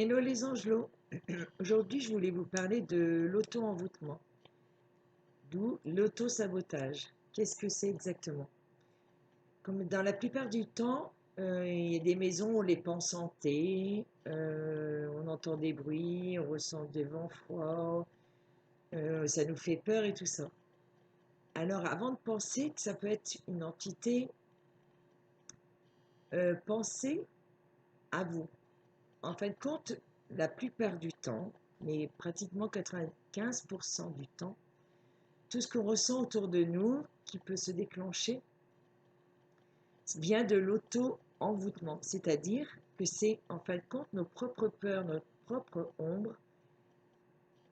Hello les angelots, aujourd'hui je voulais vous parler de l'auto-envoûtement, d'où l'auto-sabotage. Qu'est-ce que c'est exactement? Comme dans la plupart du temps, il y a des maisons où les pense hanter, on entend des bruits, on ressent des vents froids, ça nous fait peur et tout ça. Alors avant de penser que ça peut être une entité, pensez à vous. En fin de compte, la plupart du temps, mais pratiquement 95% du temps, tout ce qu'on ressent autour de nous qui peut se déclencher vient de l'auto-envoûtement, c'est-à-dire que c'est en fin de compte nos propres peurs, notre propre ombre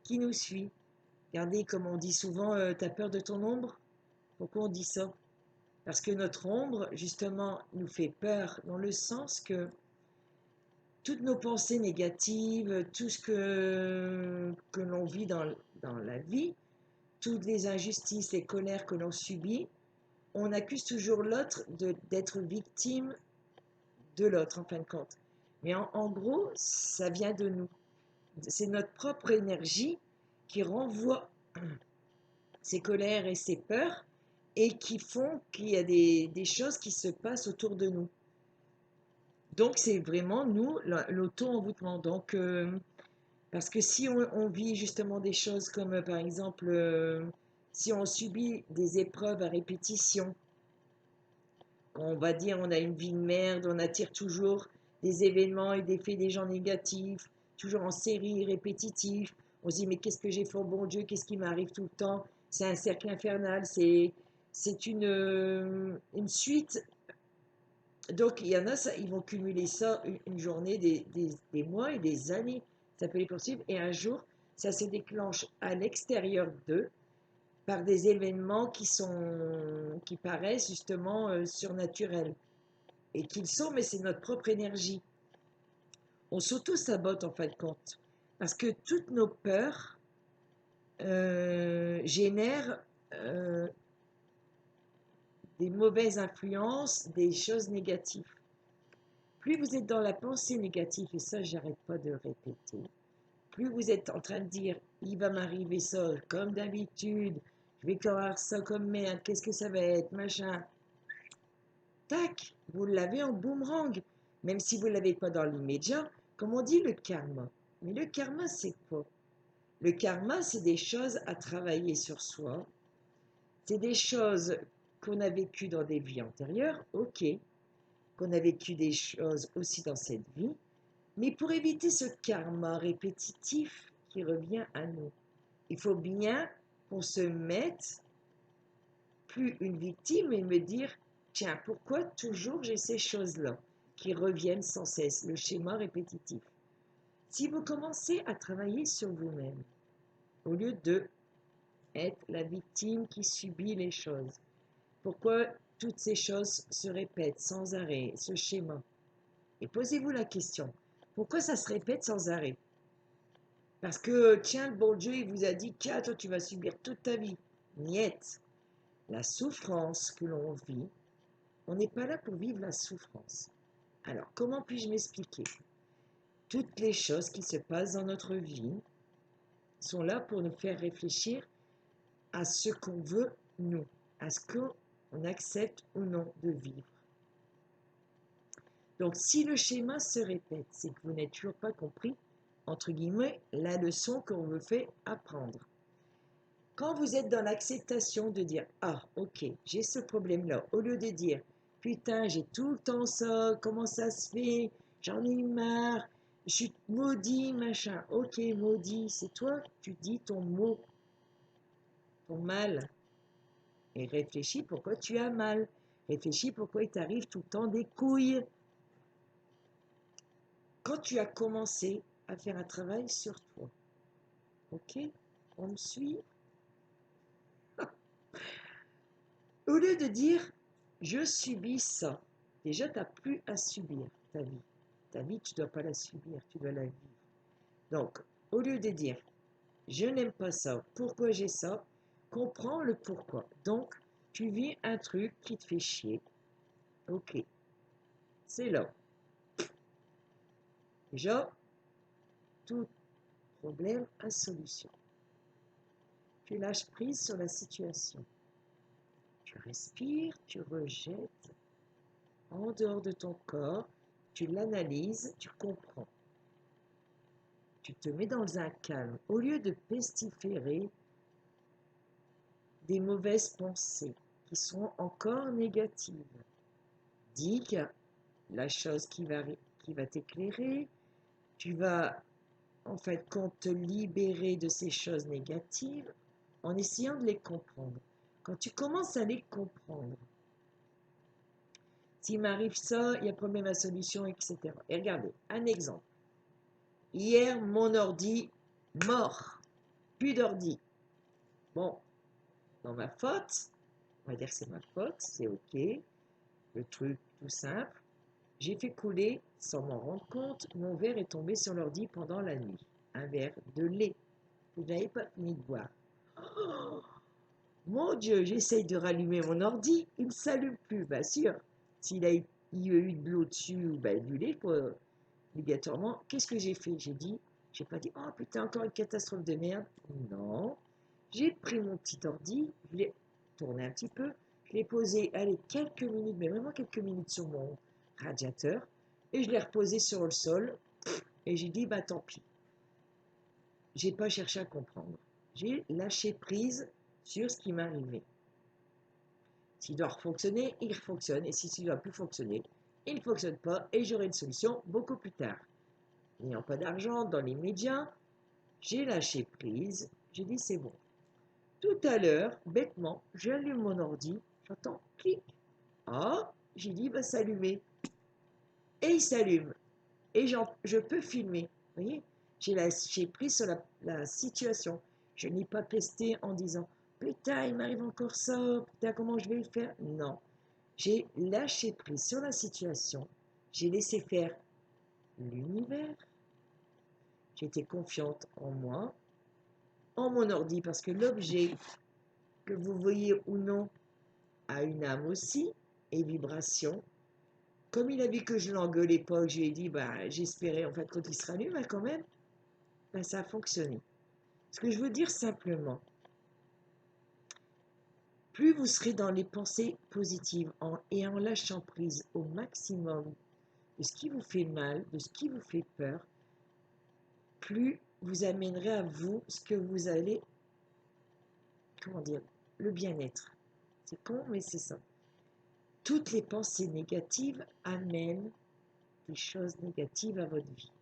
qui nous suit. Regardez comme on dit souvent, t'as peur de ton ombre? Pourquoi on dit ça? Parce que notre ombre, justement, nous fait peur dans le sens que toutes nos pensées négatives, tout ce que l'on vit dans la vie, toutes les injustices, les colères que l'on subit, on accuse toujours l'autre d'être victime de l'autre en fin de compte. Mais en gros, ça vient de nous. C'est notre propre énergie qui renvoie ces colères et ces peurs et qui font qu'il y a des choses qui se passent autour de nous. Donc c'est vraiment nous, l'auto-envoûtement. Donc, parce que si on vit justement des choses comme par exemple, si on subit des épreuves à répétition, on va dire on a une vie de merde, on attire toujours des événements et des faits des gens négatifs, toujours en série répétitive. On se dit mais qu'est-ce que j'ai fait au bon Dieu, qu'est-ce qui m'arrive tout le temps? C'est un cercle infernal, c'est une suite. Donc il y en a, ça, ils vont cumuler ça une journée, des mois et des années. Ça peut les poursuivre et un jour, ça se déclenche à l'extérieur d'eux par des événements qui paraissent justement surnaturels. Et qu'ils sont, mais c'est notre propre énergie. On s'auto-sabote en fin de compte. Parce que toutes nos peurs génèrent des mauvaises influences, des choses négatives. Plus vous êtes dans la pensée négative, et ça j'arrête pas de répéter, plus vous êtes en train de dire il va m'arriver ça comme d'habitude, je vais avoir ça comme merde, qu'est-ce que ça va être, machin. Tac, vous l'avez en boomerang. Même si vous ne l'avez pas dans l'immédiat, comme on dit le karma. Mais le karma, c'est quoi? Le karma, c'est des choses à travailler sur soi. C'est des choses qu'on a vécues dans des vies antérieures, ok. Qu'on a vécu des choses aussi dans cette vie. Mais pour éviter ce karma répétitif qui revient à nous, il faut bien qu'on se mette plus une victime et me dire, tiens, pourquoi toujours j'ai ces choses-là qui reviennent sans cesse, le schéma répétitif. Si vous commencez à travailler sur vous-même, au lieu de être la victime qui subit les choses, pourquoi toutes ces choses se répètent sans arrêt, ce schéma? Et posez-vous la question, pourquoi ça se répète sans arrêt? Parce que, tiens, le bon Dieu, il vous a dit, tiens, toi, tu vas subir toute ta vie. Niet. La souffrance que l'on vit, on n'est pas là pour vivre la souffrance. Alors, comment puis-je m'expliquer? Toutes les choses qui se passent dans notre vie sont là pour nous faire réfléchir à ce qu'on veut, nous, à ce qu'on accepte ou non de vivre. Donc, si le schéma se répète, c'est que vous n'avez toujours pas compris, entre guillemets, la leçon qu'on vous fait apprendre. Quand vous êtes dans l'acceptation de dire « Ah, ok, j'ai ce problème-là », au lieu de dire « Putain, j'ai tout le temps ça, comment ça se fait? J'en ai marre, je suis maudit, machin. » Ok, maudit, c'est toi, tu dis ton mot, ton mal. Et réfléchis pourquoi tu as mal. Réfléchis pourquoi il t'arrive tout le temps des couilles. Quand tu as commencé à faire un travail sur toi, ok, on me suit? Au lieu de dire je subis ça, déjà tu n'as plus à subir ta vie. Ta vie, tu ne dois pas la subir, tu dois la vivre. Donc, au lieu de dire je n'aime pas ça, pourquoi j'ai ça, comprends le pourquoi. Donc, tu vis un truc qui te fait chier. Ok, c'est là. Déjà, Tout problème a solution. Tu lâches prise sur la situation. Tu respires, tu rejettes en dehors de ton corps, tu l'analyses, tu comprends. Tu te mets dans un calme. Au lieu de pestiférer des mauvaises pensées qui sont encore négatives, dis que la chose qui va t'éclairer, tu vas en fait compte te libérer de ces choses négatives en essayant de les comprendre. Quand tu commences à les comprendre, s'il m'arrive ça, il y a problème à solution, etc. Et regardez, un exemple. Hier, mon ordi mort. Plus d'ordi. Bon, dans ma faute, on va dire que c'est ma faute, c'est ok. Le truc tout simple. J'ai fait couler, sans m'en rendre compte, mon verre est tombé sur l'ordi pendant la nuit. Un verre de lait que je n'avais pas fini de boire. Oh, mon Dieu, j'essaye de rallumer mon ordi, il ne s'allume plus. Bien sûr, s'il y a eu de l'eau dessus ou du lait, obligatoirement, qu'est-ce que j'ai fait? J'ai pas dit, oh putain, encore une catastrophe de merde. Non, j'ai pris mon petit ordi, je l'ai tourné un petit peu, je l'ai posé, allez, quelques minutes, mais vraiment quelques minutes sur mon radiateur, et je l'ai reposé sur le sol, et j'ai dit, bah tant pis. J'ai pas cherché à comprendre. J'ai lâché prise sur ce qui m'arrivait. S'il doit fonctionner, il fonctionne, et s'il ne doit plus fonctionner, il ne fonctionne pas, et j'aurai une solution beaucoup plus tard. N'ayant pas d'argent dans les médias, j'ai lâché prise, j'ai dit c'est bon. Tout à l'heure, bêtement, j'allume mon ordi, j'entends clic. Ah, j'ai dit va s'allumer. Et il s'allume. Et je peux filmer. Vous voyez, j'ai lâché prise sur la situation. Je n'ai pas pesté en disant putain, il m'arrive encore ça, putain, comment je vais le faire? Non. J'ai lâché prise sur la situation. J'ai laissé faire l'univers. J'étais confiante en moi, en mon ordi, parce que l'objet, que vous voyez ou non, a une âme aussi, et vibration. Comme il a vu que je l'engueulais pas, que je lui ai dit, j'espérais, en fait, quand il se rallume, quand même, ça a fonctionné. Ce que je veux dire simplement, plus vous serez dans les pensées positives et en lâchant prise au maximum de ce qui vous fait mal, de ce qui vous fait peur, plus vous amènerez à vous ce que vous allez, comment dire, le bien-être. C'est con, mais c'est ça. Toutes les pensées négatives amènent des choses négatives à votre vie.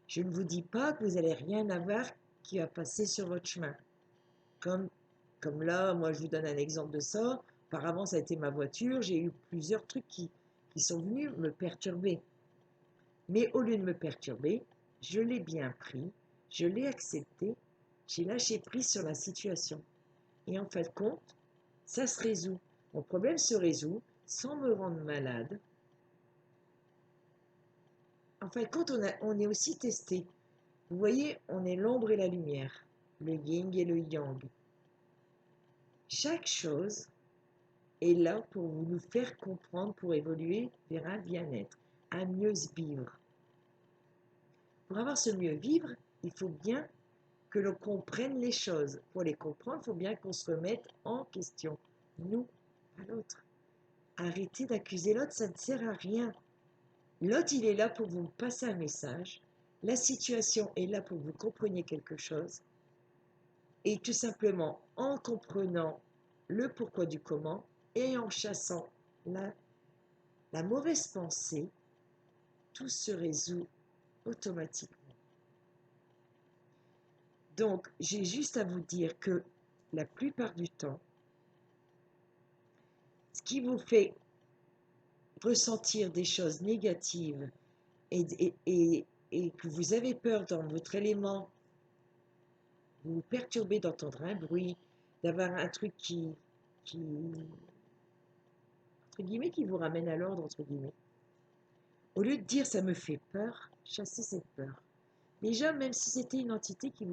Je ne vous dis pas que vous n'allez rien avoir qui va passer sur votre chemin. Comme là, moi je vous donne un exemple de ça. Auparavant, ça a été ma voiture. J'ai eu plusieurs trucs qui sont venus me perturber. Mais au lieu de me perturber, je l'ai bien pris, je l'ai accepté, j'ai lâché prise sur la situation. Et en fin de compte, ça se résout. Mon problème se résout sans me rendre malade. En fin de compte, on est aussi testé. Vous voyez, on est l'ombre et la lumière, le yin et le yang. Chaque chose est là pour nous faire comprendre, pour évoluer vers un bien-être, un mieux vivre. Pour avoir ce mieux vivre, il faut bien que l'on comprenne les choses. Pour les comprendre, il faut bien qu'on se remette en question, nous, à l'autre. Arrêtez d'accuser l'autre, ça ne sert à rien. L'autre, il est là pour vous passer un message. La situation est là pour que vous compreniez quelque chose. Et tout simplement, en comprenant le pourquoi du comment et en chassant la mauvaise pensée, tout se résout automatiquement. Donc, j'ai juste à vous dire que la plupart du temps, ce qui vous fait ressentir des choses négatives et que vous avez peur dans votre élément, vous vous perturbez d'entendre un bruit, d'avoir un truc entre guillemets, qui vous ramène à l'ordre, entre guillemets. Au lieu de dire ça me fait peur, chassez cette peur. Déjà, même si c'était une entité qui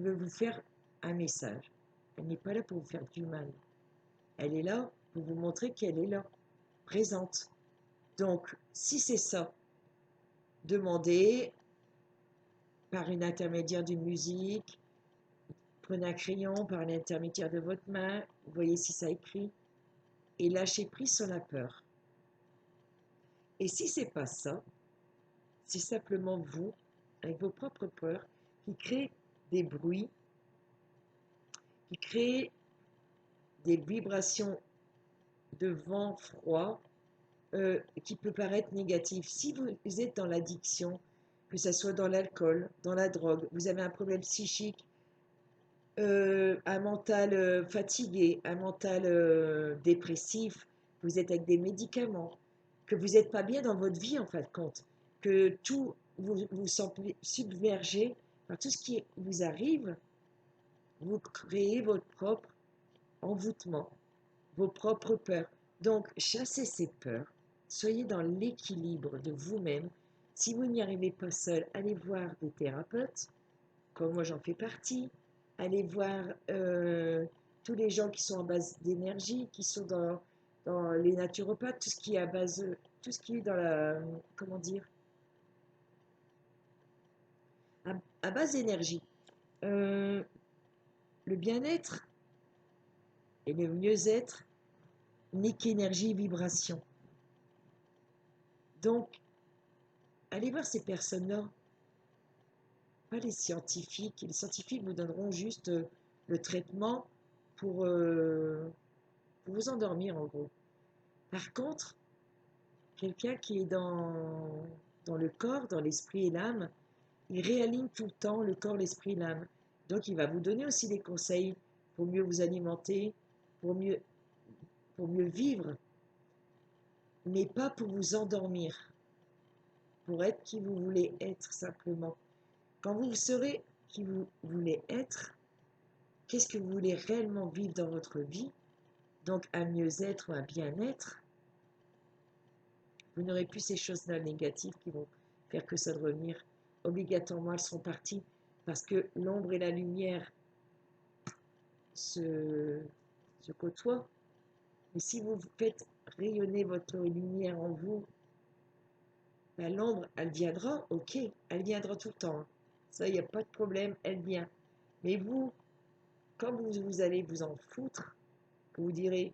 veut vous faire un message, elle n'est pas là pour vous faire du mal. Elle est là pour vous montrer qu'elle est là, présente. Donc, si c'est ça, demandez, par une intermédiaire d'une musique. Prenez un crayon par l'intermédiaire de votre main, voyez si ça écrit, et lâchez prise sur la peur. Et si c'est pas ça, c'est simplement vous, avec vos propres peurs, qui créez des bruits, qui créez des vibrations de vent froid qui peut paraître négatif. Si vous êtes dans l'addiction, que ce soit dans l'alcool, dans la drogue, vous avez un problème psychique, un mental fatigué, un mental dépressif, vous êtes avec des médicaments, que vous n'êtes pas bien dans votre vie en fin de compte, que tout vous semblez submergé par tout ce qui vous arrive, vous créez votre propre envoûtement, vos propres peurs. Donc, chassez ces peurs, soyez dans l'équilibre de vous-même. Si vous n'y arrivez pas seul, allez voir des thérapeutes, comme moi j'en fais partie. Allez voir tous les gens qui sont en base d'énergie, qui sont dans les naturopathes, tout ce qui est à base, tout ce qui est dans la, comment dire, à base d'énergie. Le bien-être et le mieux-être n'est qu'énergie et vibration. Donc, allez voir ces personnes-là, pas les scientifiques. Les scientifiques vous donneront juste le traitement pour vous endormir en gros. Par contre, quelqu'un qui est dans le corps, dans l'esprit et l'âme, il réaligne tout le temps le corps, l'esprit et l'âme. Donc il va vous donner aussi des conseils pour mieux vous alimenter, pour mieux vivre, mais pas pour vous endormir, pour être qui vous voulez être simplement. Quand vous serez qui vous voulez être, qu'est-ce que vous voulez réellement vivre dans votre vie, donc un mieux-être ou un bien-être, vous n'aurez plus ces choses-là négatives qui vont faire que ça de revenir. Obligatoirement, elles seront parties parce que l'ombre et la lumière se côtoient. Mais si vous faites rayonner votre lumière en vous, ben, l'ombre, elle viendra, ok, elle viendra tout le temps. Ça, il n'y a pas de problème, elle vient. Mais vous, quand vous allez vous en foutre, que vous direz,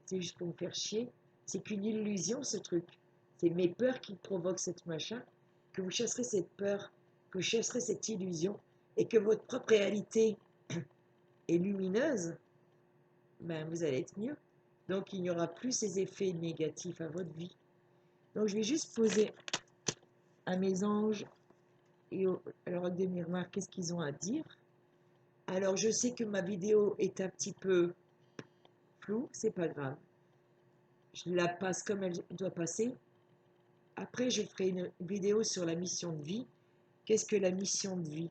c'est juste pour me faire chier, c'est qu'une illusion ce truc. C'est mes peurs qui provoquent cette machin, que vous chasserez cette peur, que vous chasserez cette illusion, et que votre propre réalité est lumineuse, ben vous allez être mieux. Donc il n'y aura plus ces effets négatifs à votre vie. Donc je vais juste poser à mes anges et à leur de miroir qu'est-ce qu'ils ont à dire. Alors je sais que ma vidéo est un petit peu floue, c'est pas grave. Je la passe comme elle doit passer. Après, je ferai une vidéo sur la mission de vie. Qu'est-ce que la mission de vie?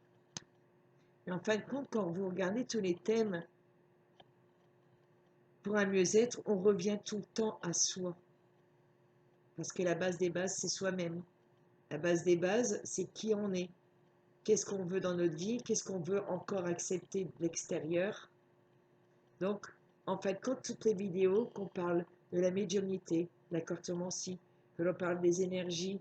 Et en fin de compte, quand vous regardez tous les thèmes pour un mieux-être, on revient tout le temps à soi. Parce que la base des bases, c'est soi-même. La base des bases, c'est qui on est. Qu'est-ce qu'on veut dans notre vie? Qu'est-ce qu'on veut encore accepter de l'extérieur? Donc, en fin de compte, toutes les vidéos qu'on parle de la médiumnité, de la cartomancie, que l'on parle des énergies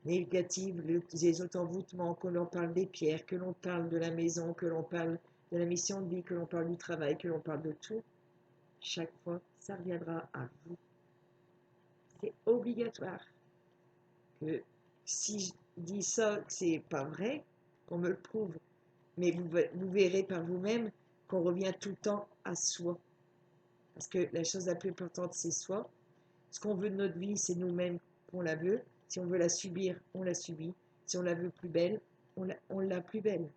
négatives, les auto-envoûtements, que l'on parle des pierres, que l'on parle de la maison, que l'on parle de la mission de vie, que l'on parle du travail, que l'on parle de tout, chaque fois, ça reviendra à vous. C'est obligatoire. Que si je dis ça, que c'est pas vrai, qu'on me le prouve. Mais vous verrez par vous-même qu'on revient tout le temps à soi. Parce que la chose la plus importante, c'est soi. Ce qu'on veut de notre vie, c'est nous-mêmes qu'on la veut. Si on veut la subir, on la subit. Si on la veut plus belle, on l'a plus belle.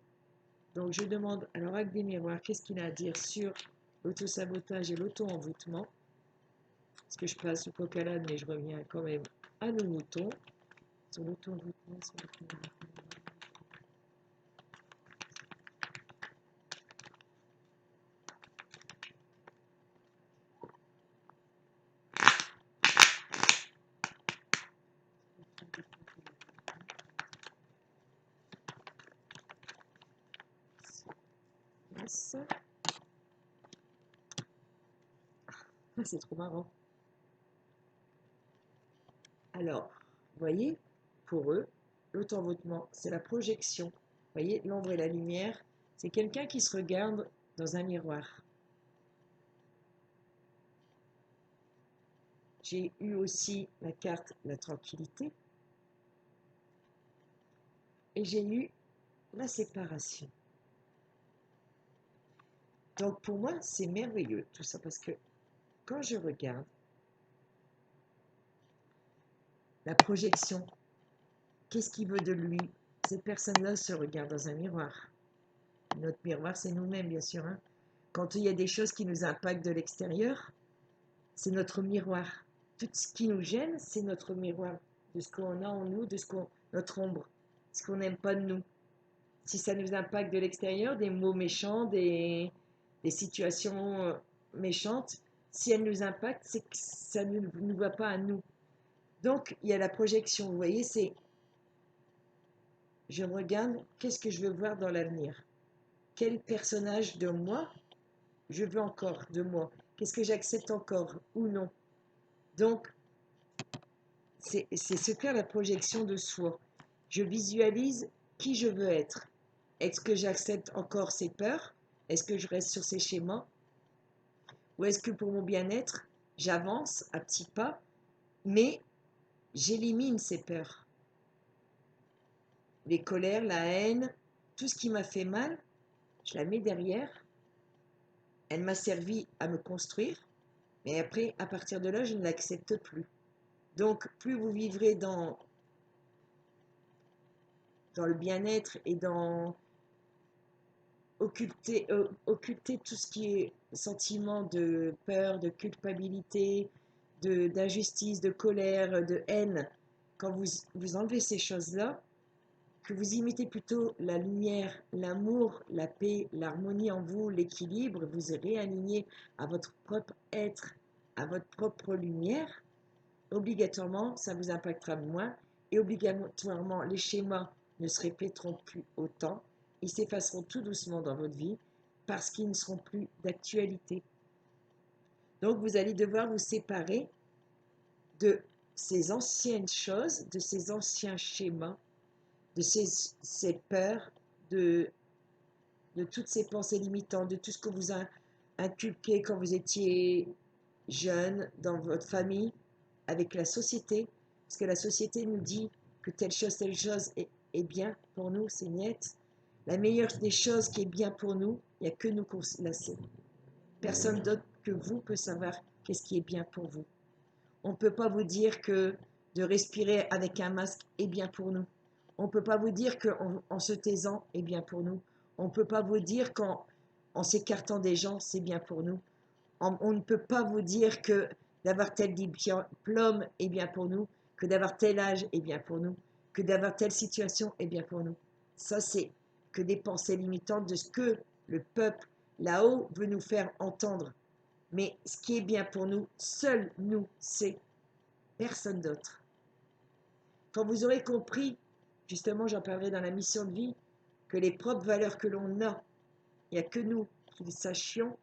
Donc je demande à l'oracle des miroirs, qu'est-ce qu'il a à dire sur l'auto-sabotage et l'auto-envoûtement. Parce que je passe au coq à l'âne, mais je reviens quand même à nos moutons. Sur l'auto-envoûtement, sur l'auto-envoûtement. Ça. Ah, c'est trop marrant. Alors, vous voyez, pour eux, l'auto-envoûtement, c'est la projection voyez, l'ombre et la lumière, c'est quelqu'un qui se regarde dans un miroir. J'ai eu aussi la carte la tranquillité et j'ai eu la séparation. Donc pour moi, c'est merveilleux tout ça parce que quand je regarde la projection, qu'est-ce qu'il veut de lui? Cette personne-là se regarde dans un miroir. Notre miroir, c'est nous-mêmes, bien sûr. Hein. Quand il y a des choses qui nous impactent de l'extérieur, c'est notre miroir. Tout ce qui nous gêne, c'est notre miroir, de ce qu'on a en nous, notre ombre, ce qu'on n'aime pas de nous. Si ça nous impacte de l'extérieur, des mots méchants, des situations méchantes, si elles nous impactent, c'est que ça ne nous va pas à nous. Donc, il y a la projection, vous voyez, c'est je regarde, qu'est-ce que je veux voir dans l'avenir? Quel personnage de moi je veux encore de moi? Qu'est-ce que j'accepte encore ou non? Donc, c'est se faire la projection de soi. Je visualise qui je veux être. Est-ce que j'accepte encore ces peurs? Est-ce que je reste sur ces schémas? Ou est-ce que pour mon bien-être, j'avance à petits pas, mais j'élimine ces peurs? Les colères, la haine, tout ce qui m'a fait mal, je la mets derrière. Elle m'a servi à me construire, mais après, à partir de là, je ne l'accepte plus. Donc, plus vous vivrez dans le bien-être et dans occulter tout ce qui est sentiment de peur, de culpabilité, d'injustice, de colère, de haine, quand vous enlevez ces choses-là, que vous imitez plutôt la lumière, l'amour, la paix, l'harmonie en vous, l'équilibre, vous serez aligné à votre propre être, à votre propre lumière, obligatoirement, ça vous impactera moins et obligatoirement, les schémas ne se répéteront plus autant. Ils s'effaceront tout doucement dans votre vie parce qu'ils ne seront plus d'actualité. Donc, vous allez devoir vous séparer de ces anciennes choses, de ces anciens schémas, de ces peurs, de toutes ces pensées limitantes, de tout ce que vous a inculqué quand vous étiez jeune, dans votre famille, avec la société, parce que la société nous dit que telle chose est bien pour nous, c'est net. La meilleure des choses qui est bien pour nous, il n'y a que nous qu'on la sait. Personne d'autre que vous peut savoir qu'est-ce qui est bien pour vous. On ne peut pas vous dire que de respirer avec un masque est bien pour nous. On ne peut pas vous dire qu'en se taisant est bien pour nous. On ne peut pas vous dire qu'en s'écartant des gens, c'est bien pour nous. On ne peut pas vous dire que d'avoir tel diplôme est bien pour nous, que d'avoir tel âge est bien pour nous, que d'avoir telle situation est bien pour nous. Ça, c'est que des pensées limitantes de ce que le peuple là-haut veut nous faire entendre. Mais ce qui est bien pour nous, seul nous, c'est personne d'autre. Quand vous aurez compris, justement, j'en parlerai dans la mission de vie, que les propres valeurs que l'on a, il n'y a que nous qui le sachions,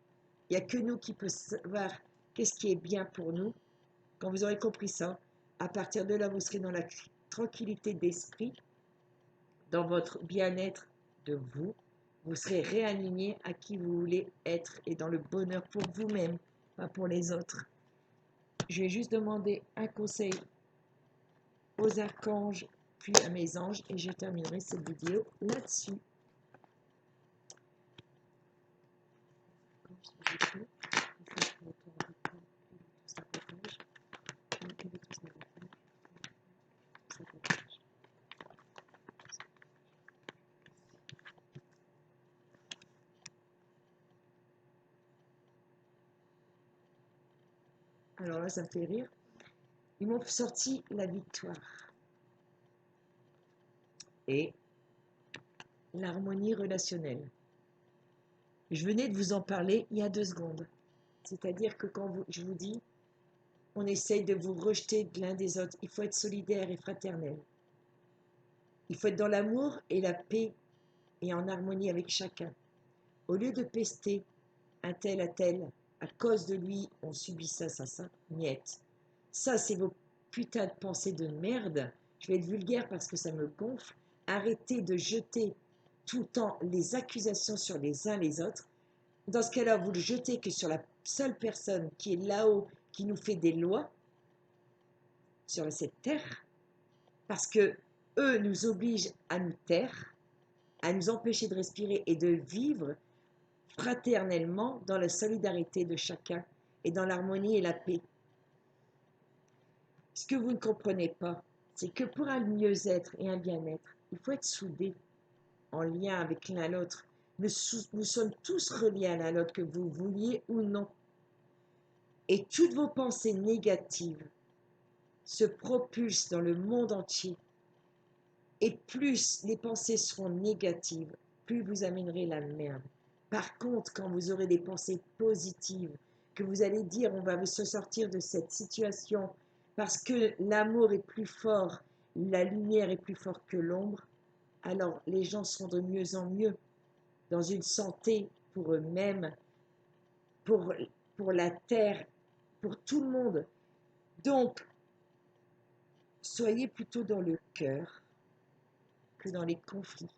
il n'y a que nous qui peut savoir qu'est-ce qui est bien pour nous. Quand vous aurez compris ça, à partir de là, vous serez dans la tranquillité d'esprit, dans votre bien-être de vous. Vous serez réaligné à qui vous voulez être et dans le bonheur pour vous-même, pas pour les autres. Je vais juste demander un conseil aux archanges, puis à mes anges, et je terminerai cette vidéo là-dessus. Alors là, ça me fait rire. Ils m'ont sorti la victoire et l'harmonie relationnelle. Je venais de vous en parler il y a 2 secondes. C'est-à-dire que quand je vous dis, on essaye de vous rejeter de l'un des autres, il faut être solidaire et fraternel. Il faut être dans l'amour et la paix et en harmonie avec chacun. Au lieu de pester un tel à tel, à cause de lui, on subit ça, niette. Ça, c'est vos putains de pensées de merde. Je vais être vulgaire parce que ça me gonfle. Arrêtez de jeter tout le temps les accusations sur les uns les autres, dans ce cas-là, vous le jetez que sur la seule personne qui est là-haut, qui nous fait des lois sur cette terre, parce que eux nous obligent à nous taire, à nous empêcher de respirer et de vivre fraternellement dans la solidarité de chacun et dans l'harmonie et la paix. Ce que vous ne comprenez pas, c'est que pour un mieux-être et un bien-être, il faut être soudés, en lien avec l'un l'autre. Nous sommes tous reliés à l'un l'autre, que vous vouliez ou non. Et toutes vos pensées négatives se propulsent dans le monde entier. Et plus les pensées seront négatives, plus vous amènerez la merde. Par contre, quand vous aurez des pensées positives, que vous allez dire on va se sortir de cette situation parce que l'amour est plus fort, la lumière est plus forte que l'ombre, alors les gens seront de mieux en mieux dans une santé pour eux-mêmes, pour, pour la terre, pour tout le monde. Donc, soyez plutôt dans le cœur que dans les conflits.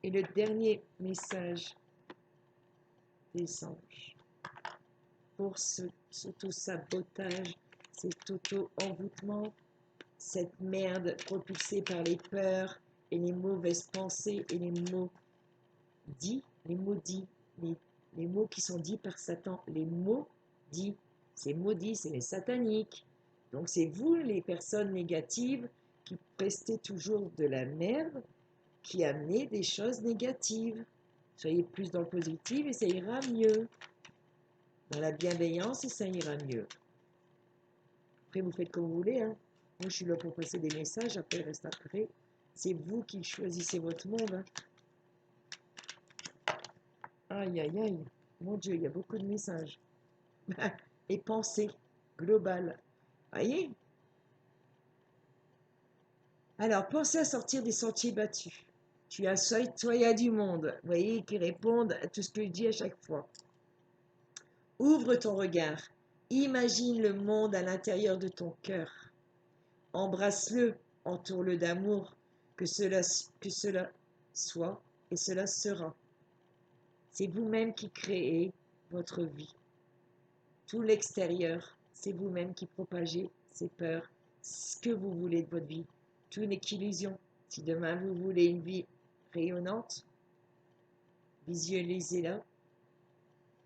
Et le dernier message des anges pour cet auto-sabotage, cet auto-envoûtement, cette merde propulsée par les peurs et les mauvaises pensées et les mots dits, les maudits, les mots qui sont dits par Satan, les mots dits, ces maudits, c'est les sataniques. Donc c'est vous, les personnes négatives, qui prestez toujours de la merde, qui amenez des choses négatives. Soyez plus dans le positif et ça ira mieux. Dans la bienveillance et ça ira mieux. Après, vous faites comme vous voulez. Hein. Moi, je suis là pour passer des messages. Après, reste après. C'est vous qui choisissez votre monde. Hein. Aïe, aïe, aïe. Mon Dieu, il y a beaucoup de messages. Et pensées globales. Voyez? Alors, pensez à sortir des sentiers battus. Tu as citoyen du monde. Vous voyez, qui répondent à tout ce que je dis à chaque fois. Ouvre ton regard. Imagine le monde à l'intérieur de ton cœur. Embrasse-le, entoure-le d'amour, que cela soit et cela sera. C'est vous-même qui créez votre vie. Tout l'extérieur, c'est vous-même qui propagez ces peurs, ce que vous voulez de votre vie. Tout n'est qu'illusion. Si demain vous voulez une vie rayonnante, visualisez-la,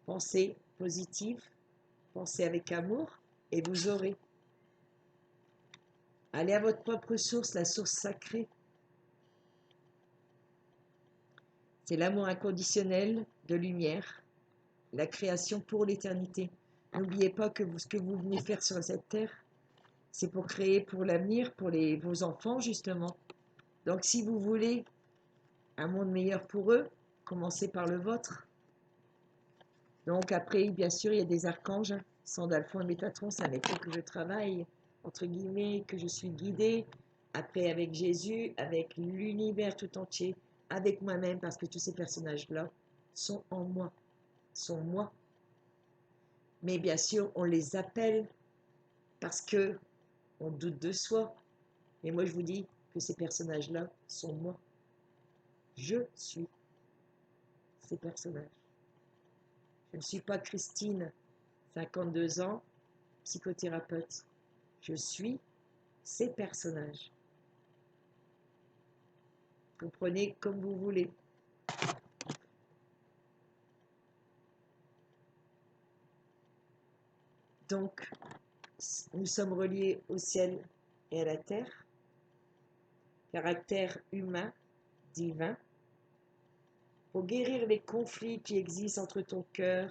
pensez positif, pensez avec amour et vous aurez. Allez à votre propre source, la source sacrée. C'est l'amour inconditionnel de lumière, la création pour l'éternité. N'oubliez pas que ce que vous venez faire sur cette terre, c'est pour créer pour l'avenir, pour vos enfants justement. Donc si vous voulez un monde meilleur pour eux, commencez par le vôtre. Donc après, bien sûr, il y a des archanges, Sandalphon et Métatron, c'est avec eux que je travaille, entre guillemets, que je suis guidée. Après avec Jésus, avec l'univers tout entier, avec moi-même, parce que tous ces personnages-là sont en moi, sont moi. Mais bien sûr, on les appelle parce que on doute de soi. Mais moi, je vous dis que ces personnages-là sont moi. Je suis ces personnages. Je ne suis pas Christine, 52 ans, psychothérapeute. Je suis ces personnages. Comprenez comme vous voulez. Donc, nous sommes reliés au ciel et à la terre. Caractère humain, divin. Pour guérir les conflits qui existent entre ton cœur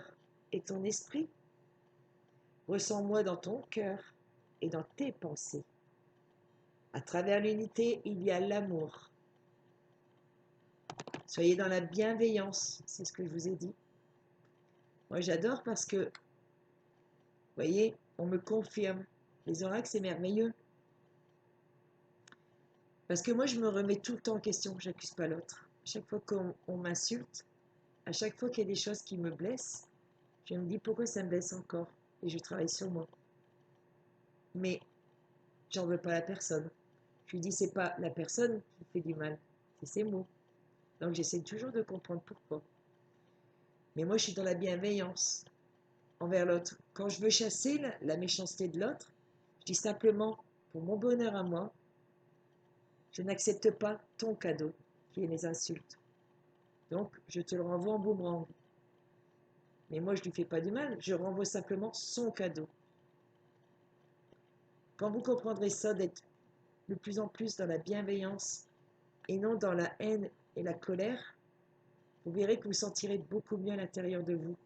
et ton esprit, ressens-moi dans ton cœur et dans tes pensées. À travers l'unité, il y a l'amour. Soyez dans la bienveillance, c'est ce que je vous ai dit. Moi, j'adore parce que, vous voyez, on me confirme. Les oracles, c'est merveilleux. Parce que moi, je me remets tout le temps en question, je n'accuse pas l'autre. À chaque fois qu'on m'insulte, à chaque fois qu'il y a des choses qui me blessent, je me dis pourquoi ça me blesse encore. Et je travaille sur moi. Mais j'en veux pas à la personne. Je lui dis, c'est pas la personne qui fait du mal, c'est ses mots. Donc j'essaie toujours de comprendre pourquoi. Mais moi, je suis dans la bienveillance envers l'autre. Quand je veux chasser la méchanceté de l'autre, je dis simplement, pour mon bonheur à moi, je n'accepte pas ton cadeau, qui est les insultes. Donc, je te le renvoie en boomerang. Mais moi, je ne lui fais pas du mal, je renvoie simplement son cadeau. Quand vous comprendrez ça, d'être de plus en plus dans la bienveillance et non dans la haine et la colère, vous verrez que vous sentirez beaucoup mieux à l'intérieur de vous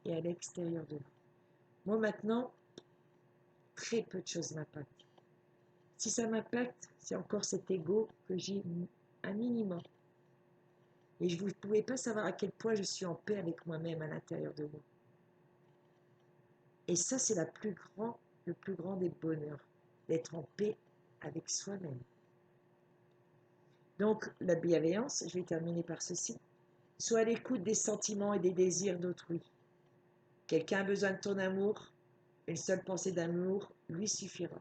et à l'extérieur de vous. Moi, maintenant, très peu de choses m'impactent. Si ça m'impacte, c'est encore cet ego que j'ai un minimum. Et vous ne pouvez pas savoir à quel point je suis en paix avec moi-même à l'intérieur de moi. Et ça, c'est le plus grand des bonheurs, d'être en paix avec soi-même. Donc, la bienveillance, je vais terminer par ceci. Sois à l'écoute des sentiments et des désirs d'autrui. Quelqu'un a besoin de ton amour, une seule pensée d'amour lui suffira.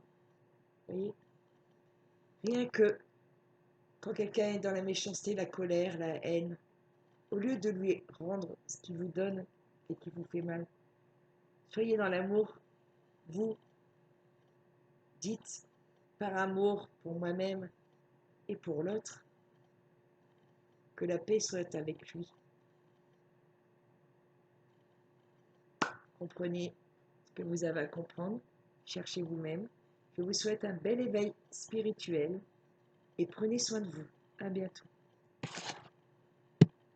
Vous voyez? Rien que quand quelqu'un est dans la méchanceté, la colère, la haine, au lieu de lui rendre ce qu'il vous donne et qui vous fait mal, soyez dans l'amour, vous dites par amour pour moi-même et pour l'autre, que la paix soit avec lui. Comprenez ce que vous avez à comprendre, cherchez vous-même. Je vous souhaite un bel éveil spirituel et prenez soin de vous. À bientôt.